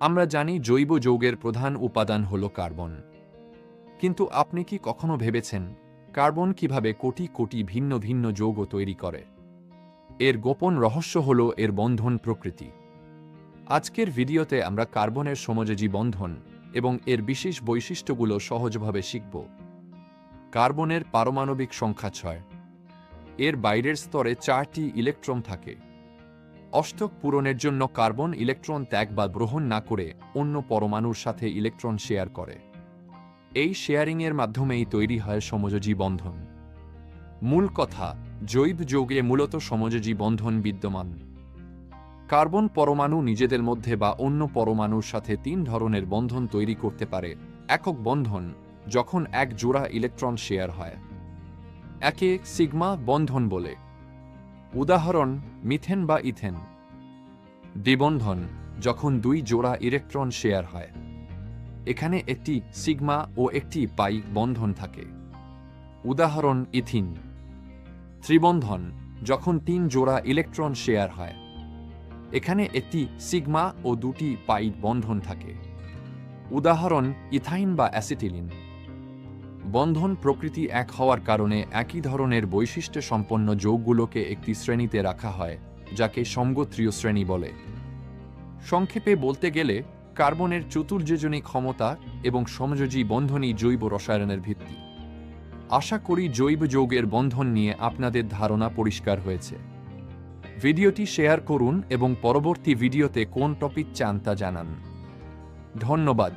আমরা জানি জৈব যৌগের প্রধান উপাদান হল কার্বন। কিন্তু আপনি কি কখনো ভেবেছেন কার্বন কিভাবে কোটি কোটি ভিন্ন ভিন্ন যৌগ তৈরি করে? এর গোপন রহস্য হল এর বন্ধন প্রকৃতি। আজকের ভিডিওতে আমরা কার্বনের সমযোজী বন্ধন এবং এর বিশেষ বৈশিষ্ট্যগুলো সহজভাবে শিখব। কার্বনের পারমাণবিক সংখ্যা 6। এর বাইরের স্তরে 4টি ইলেকট্রন থাকে। অষ্টক পূরণের জন্য কার্বন ইলেকট্রন ত্যাগ বা গ্রহণ না করে অন্য পরমাণুর সাথে ইলেকট্রন শেয়ার করে। এই শেয়ারিংয়ের মাধ্যমেই তৈরি হয় সমযোজী বন্ধন। মূল কথা, জৈব যৌগে মূলত সমযোজী বন্ধন বিদ্যমান। কার্বন পরমাণু নিজেদের মধ্যে বা অন্য পরমাণুর সাথে 3 ধরনের বন্ধন তৈরি করতে পারে। একক বন্ধন, যখন এক জোড়া ইলেকট্রন শেয়ার হয়, একে সিগমা বন্ধন বলে। উদাহরণ, মিথেন বা ইথেন। দ্বিবন্ধন, যখন 2 জোড়া ইলেকট্রন শেয়ার হয়, এখানে একটি সিগমা ও একটি পাই বন্ধন থাকে। উদাহরণ, ইথিন। ত্রিবন্ধন, যখন 3 জোড়া ইলেকট্রন শেয়ার হয়, এখানে একটি সিগমা ও 2টি পাই বন্ধন থাকে। উদাহরণ, ইথাইন বা অ্যাসিটিলিন। বন্ধন প্রকৃতি এক হওয়ার কারণে একই ধরনের বৈশিষ্ট্য সম্পন্ন যৌগগুলোকে একটি শ্রেণীতে রাখা হয়, যাকে সমগোত্রীয় শ্রেণী বলে। সংক্ষেপে বলতে গেলে, কার্বনের চতুর্যোজনী ক্ষমতা এবং সমযোজী বন্ধনই জৈব রসায়নের ভিত্তি। আশা করি জৈব যৌগের বন্ধন নিয়ে আপনাদের ধারণা পরিষ্কার হয়েছে। ভিডিওটি শেয়ার করুন এবং পরবর্তী ভিডিওতে কোন টপিক চান তা জানান। ধন্যবাদ।